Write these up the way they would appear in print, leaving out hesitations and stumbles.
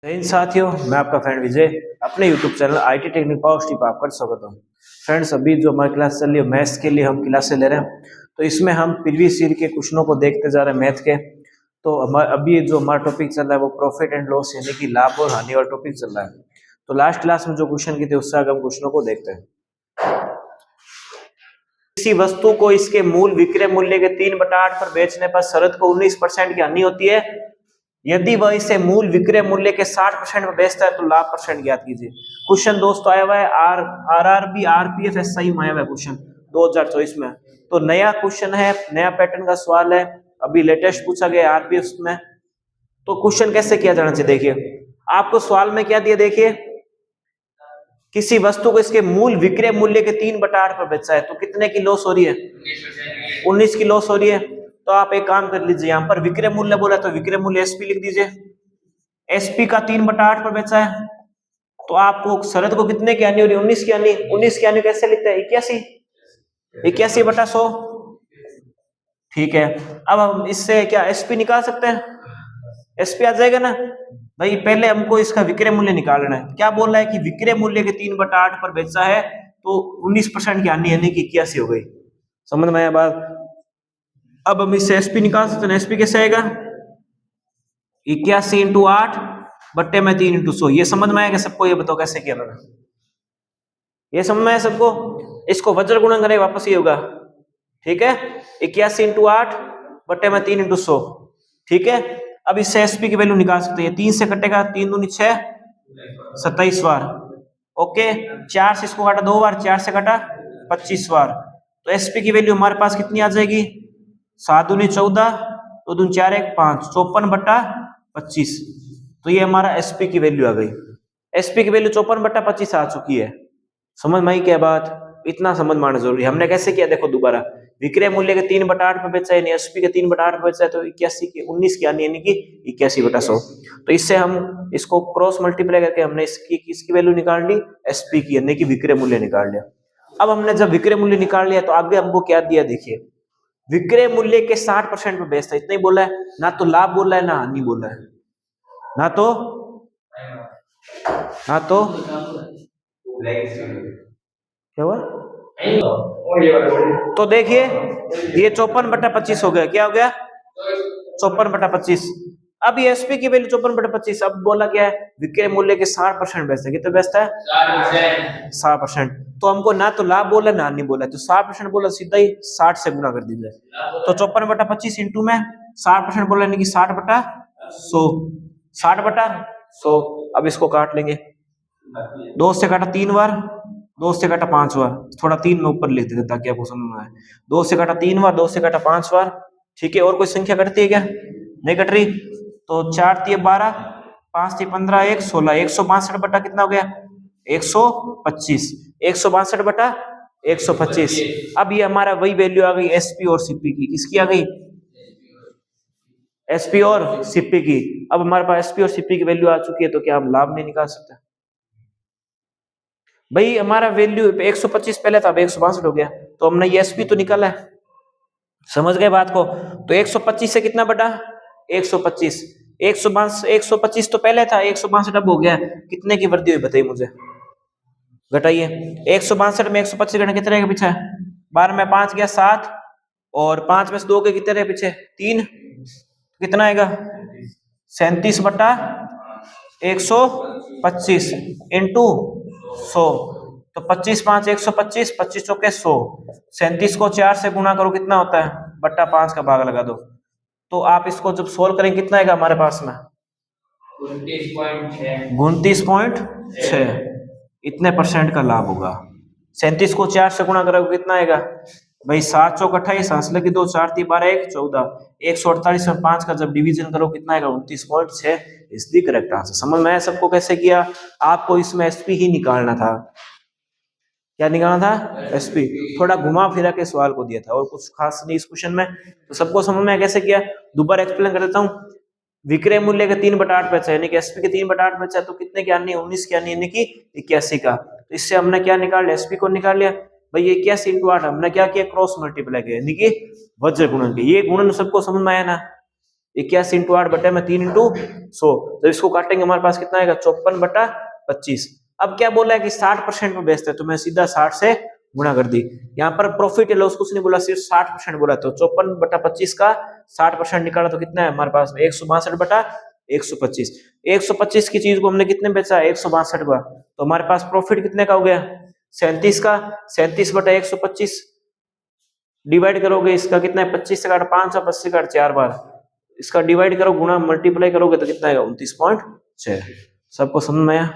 जय हिंद साथियों, मैं आपका फ्रेंड विजय अपने YouTube channel IT technique power tip आपका स्वागत हूँ। फ्रेंड्स, अभी जो हमारी क्लास चल रही है मैथ्स के लिए हम क्लासेस ले रहे हैं, तो इसमें हम प्रीवियस ईयर के क्वेश्चनों को देखते जा रहे हैं मैथ के। तो हमारा अभी जो हमारा टॉपिक चल रहा है वो प्रॉफिट एंड लॉस यानी कि लाभ और हानि वाला टॉपिक चल रहा है। तो लास्ट क्लास में जो क्वेश्चन किए थे उससे आगे हम क्वेश्चनों को देखते हैं। किसी वस्तु को इसके मूल विक्रय मूल्य के 3/8 पर बेचने पर शरत को 19% की हानि होती है। यदि वह इसे मूल विक्रय मूल्य के 60% में बेचता है तो लाभ परसेंट ज्ञात कीजिए। क्वेश्चन दोस्तों आया हुआ है आरआरबी आरपीएफ एसआई में आया हुआ है क्वेश्चन 2024 में। तो नया क्वेश्चन है, नया पैटर्न का सवाल है, अभी लेटेस्ट पूछा गया आरपीएफ में। तो क्वेश्चन कैसे किया जाना चाहिए देखिए। आपको सवाल में क्या दिया देखिए, किसी वस्तु को इसके मूल विक्रय मूल्य के 3/8 पर बेचा है तो कितने की लॉस हो रही है? 19 की लॉस हो रही है। तो आप एक काम कर लीजिए, यहाँ पर विक्रय मूल्य बोला तो विक्रय मूल्य एसपी लिख दीजिए। एसपी का 3/8 पर बेचा है तो आपको शरत को कितने की हानि हो रही है? 19 की हानि। 19 की हानि कैसे लिखते हैं? 81/100। ठीक है, अब हम इससे क्या एसपी निकाल सकते हैं? एसपी आ जाएगा ना भाई। पहले हमको इसका विक्रय मूल्य निकालना है। क्या बोल रहा है कि विक्रय मूल्य के 3/8 पर बेचा है तो 19% की हानि यानी कि 81 हो गई। समझ में आया बात? अब हम इससे एसपी निकाल सकते हैं। एसपी कैसे आएगा? 81 × 8 बट्टे में 3 × 100। ये समझ में आएगा सबको? ये बताओ कैसे किया मैंने? ये समझ में आया सबको? इसको वज्र गुणन करें वापस ये होगा। ठीक है, 81 × 8 बट्टे में 3 × 100। ठीक है, अब इससे एसपी की वैल्यू निकाल सकते हैं। 3 से कटेगा, 3 दूनी 6, 27 बार। ओके, 4 से इसको काटा 2 बार, 4 से काटा 25 बार। तो एसपी की वैल्यू हमारे पास कितनी आ जाएगी? 7 दूनी 14, 2 दूनी 4 1 5, 54/25। तो ये हमारा एसपी की वैल्यू आ गई। एसपी की वैल्यू 54/25 आ चुकी है। समझ में आई क्या बात? इतना समझ में आना जरूरी है। हमने कैसे किया देखो दोबारा। विक्रय मूल्य के 3/8 पे बेचा है, एसपी के 3/8 पे बेचा है तो 19 की यानी कि 81/100। तो इससे हम इसको क्रॉस मल्टीप्लाई करके हमने इसकी वैल्यू निकाल ली, एसपी की यानी कि विक्रय मूल्य निकाल लिया। अब हमने जब विक्रय मूल्य निकाल लिया तो आगे हमको क्या दिया देखिए, विक्रय मूल्य के 60% पे बेचता है। इतना ही बोला है ना, तो लाभ बोला है ना हानि बोला है। ना तो क्या हुआ? तो देखिए ये 54/25 हो गया। क्या हो गया? 54/25। अब ये एसपी की वैल्यू 54/25। अब बोला क्या है? विक्रय मूल्य के 60% बेचता है। कितना बेचता है? 60%। तो हमको ना तो लाभ बोला ना हानि बोला है, तो 60% बोला सीधा ही 60 से गुना कर दीजिए। तो 54/25 इंटू में 60% बोला यानी कि 60/100। 60/100। अब इसको काट लेंगे। 2 से काटा 3 बार, 2 से काटा 5 बार। थोड़ा 3 में ऊपर लिख देते ताकि आपको समझ में आए। 2 से काटा 3 बार, 2 से काटा 5 बार। ठीक है, और कोई संख्या कटती है क्या? नहीं कट रही। तो 4 × 12, 5 × 15 1 16। 162 बटा कितना हो गया? 125। 162/125। अब ये हमारा वही वैल्यू आ गई एसपी और सीपी की। किसकी आ गई? एसपी और सीपी की। अब हमारे पास एसपी और सीपी की वैल्यू आ चुकी है तो क्या हम लाभ नहीं निकाल सकते? भाई हमारा वैल्यू 125 पहले था, अब 162 हो गया, तो हमने ये एसपी तो निकाला है। समझ गए बात को? तो 125 से कितना बटा? 125। 125 तो पहले था, 162 अब हो गया। कितने की वृद्धि हुई बताइए मुझे, घटाइए। 162 में 125 घटा कितने के पीछे? 12 में 5 गया 7, और 5 में से 2 के कितने रहे पीछे? 3। कितना आएगा? 37/125 इंटू 100। तो 25 5 125, 25 चौके 100। 37 को 4 से गुणा करो कितना होता है? बट्टा 5 का भाग लगा दो। तो आप इसको जब सोल्व करेंगे कितना आएगा हमारे पास में? 29.6। इतने परसेंट का लाभ होगा। 37 को 4 से गुणा करोगे कितना आएगा भाई? 7 चौक 28, हंस लगी 2, 4 3 12 1 14। 148 में 5 का जब डिवीजन करो कितना आएगा? 29.6 इज द करेक्ट आंसर। समझ में आया सबको कैसे किया? आपको इसमें एसपी ही निकालना था। क्या निकालना था? एसपी। थोड़ा घुमा फिरा के सवाल को दिया था और कुछ खास नहीं इस क्वेश्चन में। तो सबको समझ में आया कैसे किया? दोबारा एक्सप्लेन कर देता हूँ। विक्रय मूल्य के 3/8 बेचा यानी कि एसपी के 3/8 बेचा तो कितने की आनी? 19 की आनी यानी कि 81 का। तो इससे हमने क्या निकाल लिया? एसपी को निकाल लिया भाई। 81 × 8 हमने क्या किया? क्रॉस मल्टीप्लाई किया यानी कि वज्र गुणन के। ये गुणन सबको समझ में आया ना? 81 इंटू 8 बटे में 3 इंटू 100, तो इसको काटेंगे हमारे पास कितना आएगा 54/25। अब क्या बोला है कि 60% में बेचते हैं, तो मैं सीधा 60 से गुणा कर दी। यहाँ पर प्रॉफिट एंड लॉस कुछ नहीं बोला, सिर्फ 60% बोला, तो 54/25 का 60% निकाला तो कितना है हमारे पास में 162/125। 125 की चीज को हमने कितने में बेचा 162 का, तो हमारे पास प्रॉफिट कितने का हो गया 37 का। 37/125 डिवाइड करोगे, इसका कितना है 25 से काट 5 और 25 से काट 4 बार, इसका डिवाइड करो गुणा मल्टीप्लाई करोगे तो कितना आएगा 29.6। सबको समझ में आया?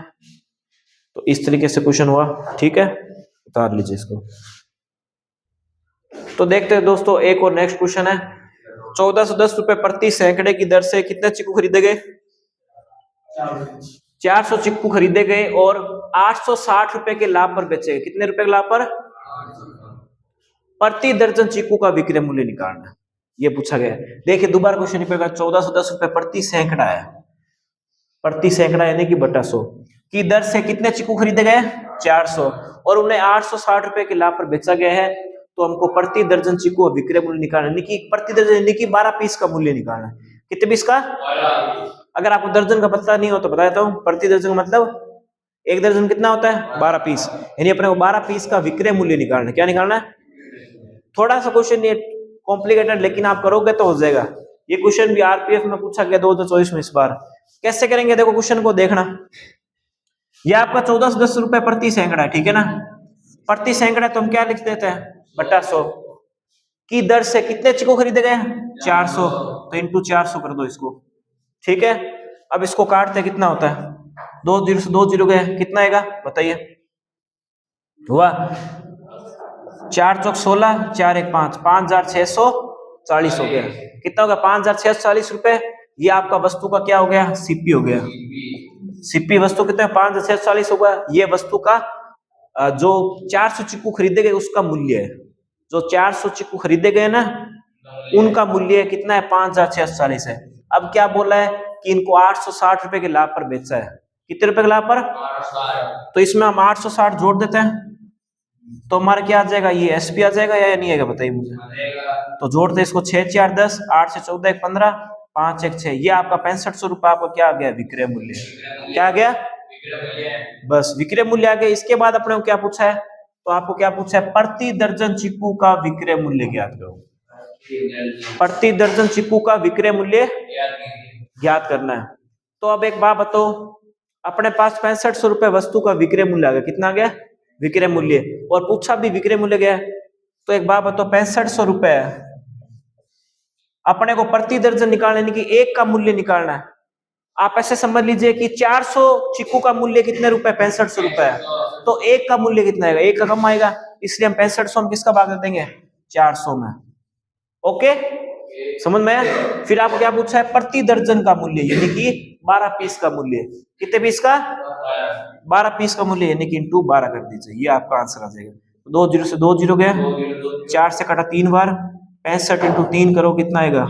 तो इस तरीके से क्वेश्चन हुआ, ठीक है, उतार लीजिए इसको। तो देखते हैं दोस्तों एक और नेक्स्ट क्वेश्चन है। 1410 रुपए प्रति सैकड़े की दर से कितने चिक्कू खरीदे गए? 400 चिक्कू खरीदे गए और 860 रुपए के लाभ पर बेचे गए। कितने रुपए के लाभ पर? प्रति दर्जन चिक्कू का विक्रय मूल्य निकालना, ये पूछा गया है। देखिए दोबारा क्वेश्चन रिपीट, 1410 रुपए प्रति सैकड़ा है, प्रति सैकड़ा यानी कि बटा 100 की दर से कितने चिक्कू खरीदे गए? 400, और उन्हें 860 रुपए के लाभ पर बेचा गया है। तो हमको प्रति दर्जन चिक्कू का विक्रय मूल्य निकालना, यानी कि प्रति दर्जन यानी कि 12 पीस का मूल्य निकालना। कितने पीस का? अगर आपको दर्जन का पता नहीं हो तो बता देता हूँ, प्रति दर्जन का मतलब एक दर्जन कितना होता है 12 पीस, यानी अपने को 12 पीस का विक्रय मूल्य निकालना। क्या निकालना है? थोड़ा सा क्वेश्चन ये कॉम्प्लिकेटेड, लेकिन आप करोगे तो हो जाएगा। ये क्वेश्चन भी आरपीएफ में पूछा गया 2024 में। इस बार कैसे करेंगे, देखो क्वेश्चन को देखना। ये आपका 1410 रुपए प्रति सैकड़ा है, ठीक है ना, प्रति सैकड़ा, तो हम क्या लिख देते हैं बटा 100 की दर से कितने चिक्कू खरीदे गए? 400, तो इंटू 400 कर दो इसको, ठीक है। अब इसको काटते कितना होता है, 2 जीरो से 2 जीरो गए, कितना आएगा बताइए? हुआ 4 चौक 16, 4 1 5, 5640 हो गया। कितना हो गया 5640 रुपए। ये आपका वस्तु का क्या हो गया? सीपी हो गया। सीपी वस्तु कितना 5640 होगा। ये वस्तु का जो 400 चिक्कू खरीदे गए उसका मूल्य है, जो 400 चिक्कू खरीदे गए ना उनका मूल्य कितना है 5640 है। अब क्या बोला है कि इनको 860 रुपए के लाभ पर बेचा है। कितने रुपए के लाभ पर? तो इसमें हम 860 जोड़ देते हैं, तो हमारा क्या आ जाएगा, ये एसपी आ जाएगा या नहीं आएगा बताइए मुझे? तो जोड़ते इसको 6 4 10, 8 से 14 1 15, 5 1 6, ये आपका 6500 रुपए आपका क्या आ गया विक्रय मूल्य। क्या आ गया? बस विक्रय मूल्य आ गया। इसके बाद अपने को क्या पूछा है, तो आपको क्या पूछा है प्रति दर्जन चिक्कू का विक्रय मूल्य ज्ञात करो। प्रति दर्जन चिक्कू का विक्रय मूल्य ज्ञात करना है। तो अब एक बात बताओ, अपने पास 6500 रुपए वस्तु का विक्रय मूल्य आ गया। कितना आ गया विक्रय मूल्य, और पूछा भी विक्रय मूल्य गया। तो एक बात बताओ 6500 रुपए अपने को प्रति दर्जन निकालने, यानी कि एक का मूल्य निकालना है। आप ऐसे समझ लीजिए कि 400 चिक्कू का मूल्य कितने रुपए 6500 रुपए है, तो एक का मूल्य कितना आएगा? एक का कम आएगा, इसलिए हम 6500 हम किसका भाग देंगे 400 में। ओके समझ में आया? फिर आपको क्या पूछा है प्रति दर्जन का मूल्य, यानी कि 12 पीस का मूल्य। कितने पीस का? 12 पीस का मूल्य, यानी कि इंटू 12 कर दीजिए, ये आपका आंसर आ जाएगा। 2 जीरो से 2 जीरो गया, 4 से कटा 3 बार, 65 इंटू 3 करो कितना आएगा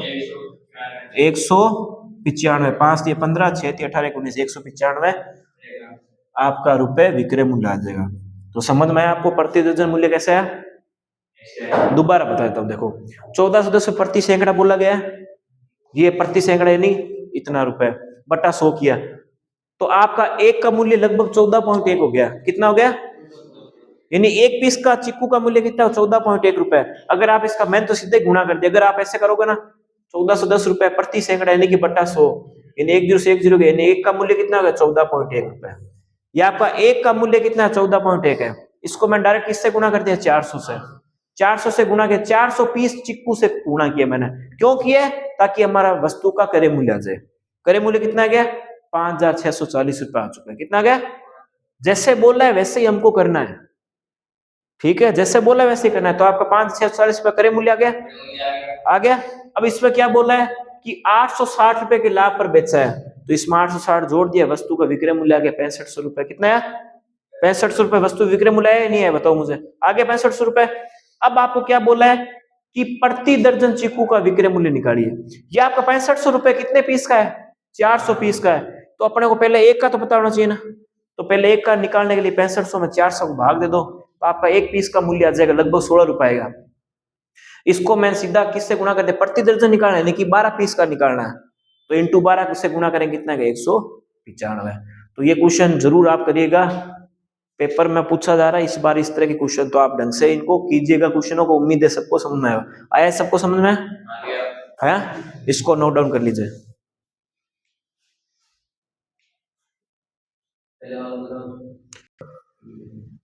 195, 5 दिए 15, 6 दिए 18, 19, 195 आपका रुपए विक्रय मूल्य आ जाएगा। तो समझ में आया आपको प्रति दर्जन मूल्य कैसे है? दोबारा बता देता हूं, देखो 1410 प्रति सैकड़ा बोला गया, ये प्रति सैकड़ा यानी इतना रुपए बटा 100 किया, तो आपका एक का मूल्य लगभग 14.1 हो गया। कितना हो गया? यानी एक पीस का चिक्कू का मूल्य कितना 14.1 रुपए। अगर आप इसका मैंने तो सीधे गुणा कर दिया, अगर आप ऐसे करोगे ना 1410 रुपए प्रति सैकड़ा यानी कि बटा 100, यानी 1 जीरो से 1 जीरो, यानी एक का मूल्य कितना हो गया 14.1 रुपए। ये आपका एक का मूल्य कितना 14.1 है। इसको मैं डायरेक्ट किससे गुणा कर दिया 400 से। 400 से गुणा किया, 400 पीस चिक्कू से गुणा किया मैंने। क्यों किया? ताकि हमारा वस्तु का क्रय मूल्य आ जाए। क्रय मूल्य कितना आ गया 5640 रुपए आ चुका है। कितना आ गया? जैसे बोला है वैसे ही हमको करना है, ठीक है, जैसे बोला है वैसे ही करना है। तो आपका 5640 रुपए क्रय मूल्य आ गया, आ गया। अब इसमें क्या बोला है कि 860 रुपए के लाभ पर बेचा है, तो इसमें 860 जोड़ दिया, वस्तु का विक्रय मूल्य आ गया 6500 रुपए। कितना है 6500 रुपए वस्तु विक्रय मूल्य है, नहीं है बताओ मुझे? आ गया 6500 रुपए। अब आपको क्या बोला है कि प्रति दर्जन चिक्कू का विक्रय मूल्य निकालिए। ये आपका 6500 रुपए कितने पीस का है? 400 पीस का है। तो अपने को पहले एक का तो पता होना चाहिए ना, तो पहले एक का निकालने के लिए 6500 में 400 को भाग दे दो, तो आपका एक पीस का मूल्य आ जाएगा लगभग 16 रुपए आएगा। इसको मैं सीधा किससे गुणा कर दे, प्रति दर्जन निकालना है, यानी कि 12 पीस का निकालना है, तो इंटू 12 किससे गुणा करेंगे, कितना है 195। तो ये क्वेश्चन जरूर आप करिएगा, पेपर में पूछा जा रहा है इस बार इस तरह के क्वेश्चन, तो आप ढंग से इनको कीजिएगा क्वेश्चनों को। उम्मीद है सबको समझ में आया, सबको समझ में आया, इसको नोट डाउन कर लीजिए।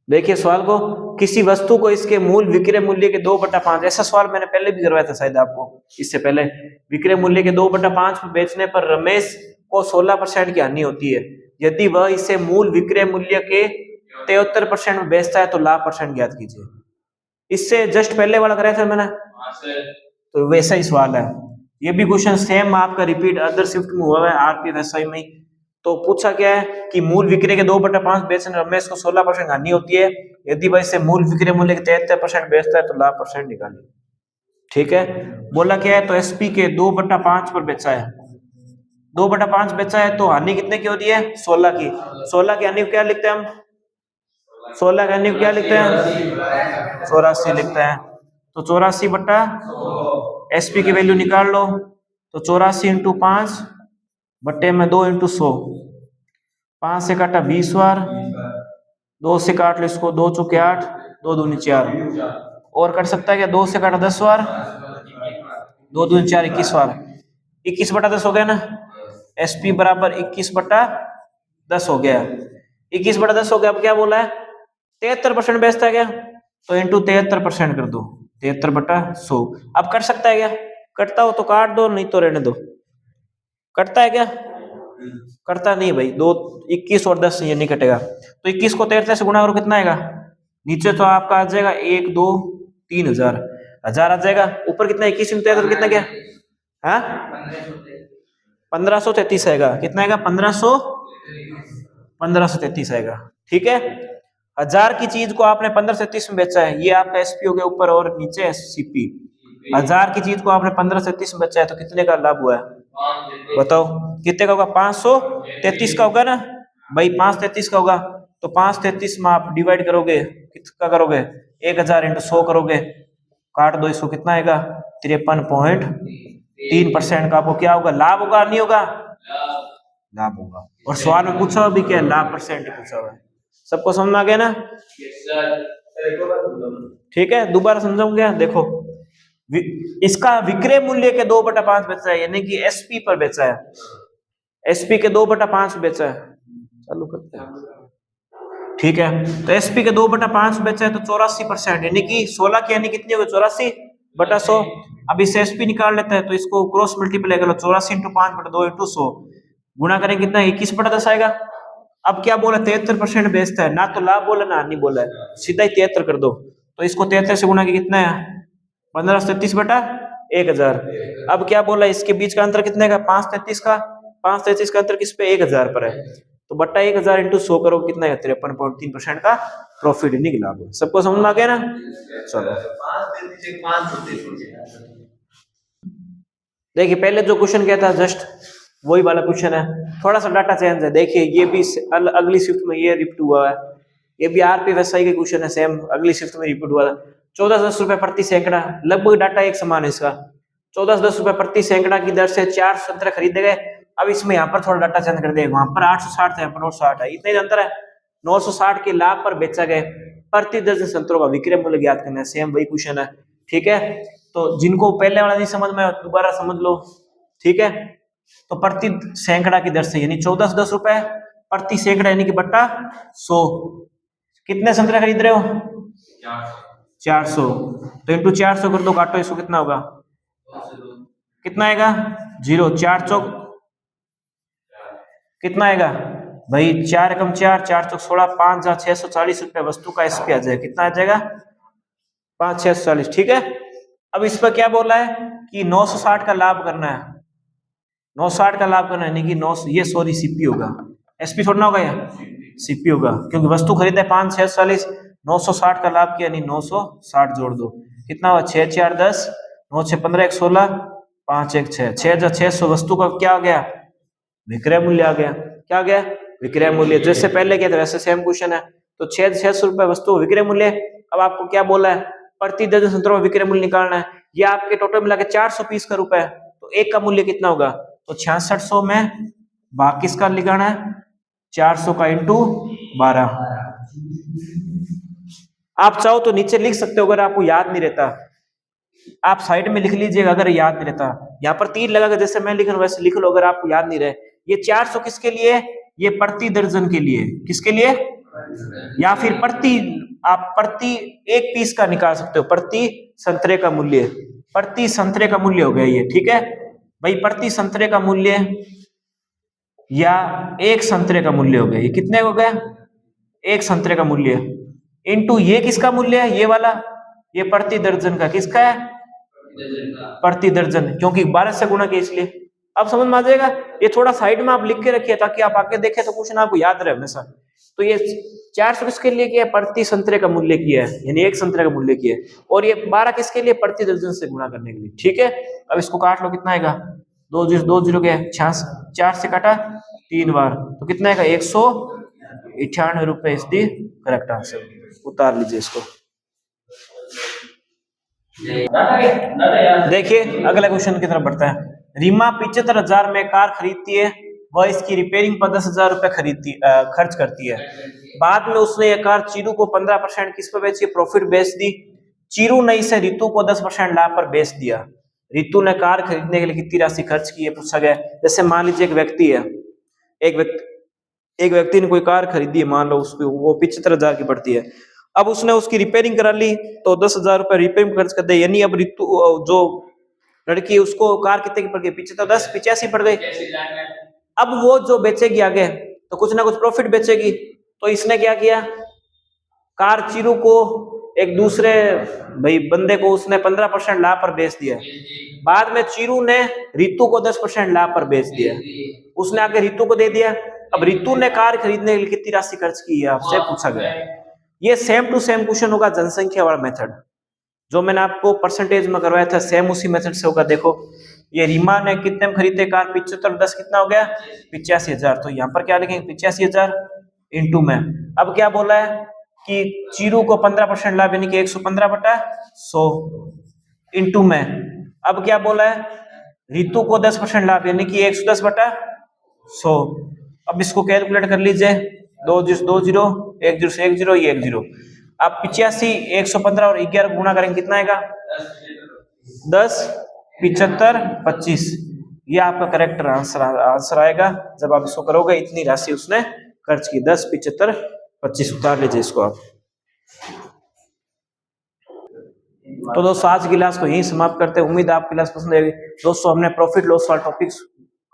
देखिए सवाल को, किसी वस्तु को इसके मूल विक्रय मूल्य के 2/5, ऐसा सवाल मैंने पहले भी करवाया था शायद आपको इससे पहले, विक्रय मूल्य के 2/5 पर बेचने पर रमेश को 16% की हानि होती है, यदि वह इसे मूल विक्रय मूल्य के 73% में बेचता है तो लाभ परसेंट ज्ञात कीजिए। इससे जस्ट पहले वाला कराया था मैंने, तो वैसा ही सवाल है ये भी क्वेश्चन, सेम आपका रिपीट अदर शिफ्ट में हुआ है, आरपीएफएसआई में। तो पूछा क्या है कि मूल विक्रय के 2/5 बेचने रमेश को 16% हानि होती है, यदि वह इसे मूल विक्रय मूल्य के 73% बेचता है तो लाभ परसेंट निकालिए। ठीक है, बोला क्या है, तो एसपी के 2/5 पर बेचा है, 2/5 बेचा है, तो हानि कितने की होती है, 16 की। 16 की हानि क्या लिखते हैं हम, 16 की हानि क्या लिखते हैं, 84 लिखते हैं। तो 84 एसपी की वैल्यू निकाल लो, तो 84 × 5 बट्टे में 2 × 100, 5 से काटा 20 बार, 2 से काट लो इसको, 2 चौके 8, 2 दूनी 4, और कट सकता है क्या, 2 से काटा 10 बार, 2 दूनी 4, 21 बार, 21/10 हो गया ना, एसपी बराबर 21/10 हो गया, 21/10 हो गया। अब क्या बोला है, 73% बेचता है क्या, तो इंटू 73% कर दो, 73/100। अब कट सकता है क्या, कटता हो तो काट दो, नहीं तो रहने दो। कटता है क्या, करता नहीं भाई, 2 21 और 10 ये नहीं कटेगा, तो 21 को 73 से गुणा करो, कितना आएगा, नीचे तो आपका आ जाएगा 1 2 3 हजार, हजार आ जाएगा, ऊपर कितना 21 × 73 कितना क्या, हाँ 1533 आएगा, कितना आएगा 1533 आएगा। ठीक है, 1000 की चीज को आपने 1533 में बेचा है, ये आपका एसपी हो गया ऊपर और नीचे सीपी। 1000 की चीज को आपने 1533 में बेचा है, तो कितने का लाभ हुआ है, बताओ कितने का होगा, 533 का होगा ना भाई, 533 का होगा, तो 533 में आप डिवाइड करोगे, कितना करोगे, 1000 × 100 करोगे, काट दो इसको, कितना आएगा 53.3% का आपको क्या होगा, लाभ होगा, नहीं होगा, लाभ होगा। और सवाल में पूछा भी क्या, लाभ परसेंट पूछा हुआ है, सबको समझ में आ गया ना। ठीक है, दोबारा समझाऊंगा, देखो इसका विक्रय मूल्य के 2/5 बेचा है, यानी कि एसपी पर बेचा है, एसपी के 2/5 बेचा है, चालू करते हैं। ठीक है, तो एसपी के 2/5 बेचा है, तो 84%, यानी कि 16 की यानी कितनी होगी, 84/100। अब इसे एसपी निकाल लेते हैं, तो इसको क्रॉस मल्टीप्लाई कर लो, 84 × 5 बटा 2 × 100 गुणा करें, कितना 21/10 आएगा। अब क्या बोला, 73% बेचता है, ना तो लाभ बोला ना नहीं बोला है, सीधा ही 73 कर दो, तो इसको 73 से गुणा कितना है, 1533/1000। अब क्या बोला, इसके बीच का अंतर कितने का, 533 का, 533 का अंतर किस पे, 1000 पर है, तो बट्टा 1000 × 100 करो, कितना है 53.3% का प्रॉफिट निकला। सबको समझ में आ गया ना, चलो देखिए पहले जो क्वेश्चन किया था जस्ट वही वाला क्वेश्चन है, थोड़ा सा डाटा चेंज है। देखिए ये भी अगली शिफ्ट में ये रिपीट हुआ है, ये भी आरपीएफएसआई के क्वेश्चन है, सेम अगली शिफ्ट में रिपीट हुआ था। 1410 रुपए प्रति सैकड़ा, लगभग डाटा एक समान है इसका, 1410 रुपए प्रति सैकड़ा की दर से 4 संतरे खरीदे गए। अब इसमें यहाँ पर थोड़ा डाटा चेंज कर देगा, वहां पर 860 था, यहाँ पर 960 है, इतना ही अंतर है। 960 के लाभ पर बेचा गए प्रति दर्जन संतरों का विक्रय मूल्य ज्ञात करना है, सेम वही क्वेश्चन है। ठीक है, तो जिनको पहले वाला नहीं समझ में दोबारा समझ लो। ठीक है, तो प्रति सैकड़ा की दर से, यानी 1410 रुपए प्रति सैकड़ा, यानी कि बट्टा 100, कितने संतरे खरीद रहे हो, 400, तो इंटू 400 कर दो, काटो इसको, कितना होगा, कितना आएगा 0, 4 चौक कितना आएगा भाई, 4 × 4, 4 चौक 16, 5 × 640 रुपए वस्तु का एसपी आ जाएगा, कितना आ जाएगा 5 640। ठीक है, अब इस पर क्या बोला है कि 960 का लाभ करना है, 960 का लाभ करना है, यानी कि 9, ये सॉरी सीपी होगा, एसपी थोड़ा ना होगा, या सीपी होगा, क्योंकि वस्तु खरीदा है 5 640, 960 का लाभ किया, यानी 960 जोड़ दो, कितना हुआ 6 4 10, 9 6 15, 1 16, 5 1 6, 6 600 वस्तु का क्या आ गया, विक्रय मूल्य आ गया। क्या आ गया, विक्रय मूल्य, जैसे पहले किया था वैसे सेम क्वेश्चन है। तो 6 600 रुपए वस्तु विक्रय मूल्य। अब आपको क्या बोला है, प्रति दर्जन संतरों का विक्रय मूल्य निकालना है। ये आपके टोटल मिला के 400 पीस का रुपए है, तो एक का मूल्य कितना होगा, तो 6600 में भाग किसका लगाना है, 400 का इंटू 12। आप चाहो तो नीचे लिख सकते हो, अगर आपको याद नहीं रहता आप साइड में लिख लीजिएगा, अगर याद नहीं रहता यहाँ पर तीर लगा जैसे मैं लिख रहा हूं वैसे लिख लो, अगर आपको याद नहीं रहे। ये 400 किसके लिए, ये प्रति दर्जन के लिए, किसके लिए, या फिर प्रति, आप प्रति एक पीस का निकाल सकते हो, प्रति संतरे का मूल्य, प्रति संतरे का मूल्य हो गया ये, ठीक है भाई, प्रति संतरे का मूल्य या एक संतरे का मूल्य हो गया, ये कितने हो गया, एक संतरे का मूल्य इनटू ये किसका मूल्य है, ये वाला, ये प्रति दर्जन का, किसका है, प्रति दर्जन, क्योंकि 12 से गुणा किया इसलिए। अब समझ में आ जाएगा, ये थोड़ा साइड में आप लिख के रखिए ताकि आप आगे देखें तो क्वेश्चन आपको याद रहे हमेशा। तो ये 400 किसके लिए किया है, प्रति संतरे का मूल्य किया है, यानी एक संतरे का मूल्य किया है, और ये 12 किसके लिए, प्रति दर्जन से गुणा करने के लिए, ठीक है। अब इसको काट लो, कितना आएगा, 2 0 गया 66, 4 से काटा 3 बार, तो कितना आएगा 198 रुपए इज दी करेक्ट आंसर। उतार लीजिए इसको। देखिए अगला क्वेश्चन की तरफ बढ़ता है। रीमा 75,000 में कार खरीदती है, वह इसकी रिपेयरिंग पर 10,000 रुपए खर्च करती है। बाद में उसने यह कार चीरू को 15% किस पर बेची, प्रॉफिट बेच दी। चीरू ने इसे रितु को 10% लाभ पर बेच दिया। रितु ने कार खरीदने के लिए कितनी राशि खर्च की है पूछा गया। जैसे मान लीजिए एक व्यक्ति है, एक व्यक्ति ने कोई कार खरीदी है, मान लो उसकी वो 75,000 की पड़ती है। अब उसने उसकी रिपेयरिंग करा ली तो 10,000 रुपए रिपेयरिंग खर्च कर दे, यानी अब रितु जो लड़की उसको कार कितने की पड़ गई, 85 पड़ गई। अब वो जो बेचेगी आगे तो कुछ ना कुछ प्रॉफिट बेचेगी, तो इसने क्या किया, कार चीरू को एक दूसरे भाई बंदे को उसने 15% लाभ पर बेच दिया। बाद में चीरू ने रितु को 10% लाभ पर बेच दिया, उसने आगे रितु को दे दिया। अब रितु ने कार खरीदने के लिए कितनी राशि खर्च की है आपसे पूछा गया। ये सेम टू सेम क्वेश्चन होगा जनसंख्या वाला मेथड, जो मैंने आपको परसेंटेज में करवाया था सेम उसी मेथड से होगा। देखो ये रीमा ने कितने में खरीदे कार, 75 10 कितना हो गया 85,000, तो यहाँ पर क्या लिखेंगे 85,000 इंटू में। अब क्या बोला है कि चीरू को 15% लाभ यानी कि 115/100 इंटू में। अब क्या बोला है, रितु को 10% लाभ यानी कि 110/100। अब इसको कैलकुलेट कर लीजिए, 2 0 1 0 से 1 0 ये 1 0। आप 85 115 और 11 गुणा करेंगे कितना आएगा 10 75 25। ये आपका करेक्ट आंसर आएगा जब आप इसको करोगे। इतनी राशि उसने खर्च की 10 75 25। उतार लीजिए इसको आप। तो दोस्तों आज की क्लास को यहीं समाप्त करते हैं। उम्मीद है आपकी क्लास पसंद आएगी। दोस्तों हमने प्रॉफिट लॉस वाला टॉपिक्स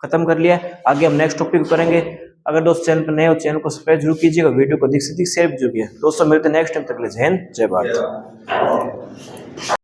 खत्म कर लिया है, आगे हम नेक्स्ट टॉपिक करेंगे। अगर दोस्त चैनल पर नए हो चैनल को सब्सक्राइब जरूर कीजिएगा, वीडियो को अधिक से अधिक शेयर भी जरूर कीजिए। दोस्तों मिलते हैं नेक्स्ट टाइम तक। जय हिंद जय भारत।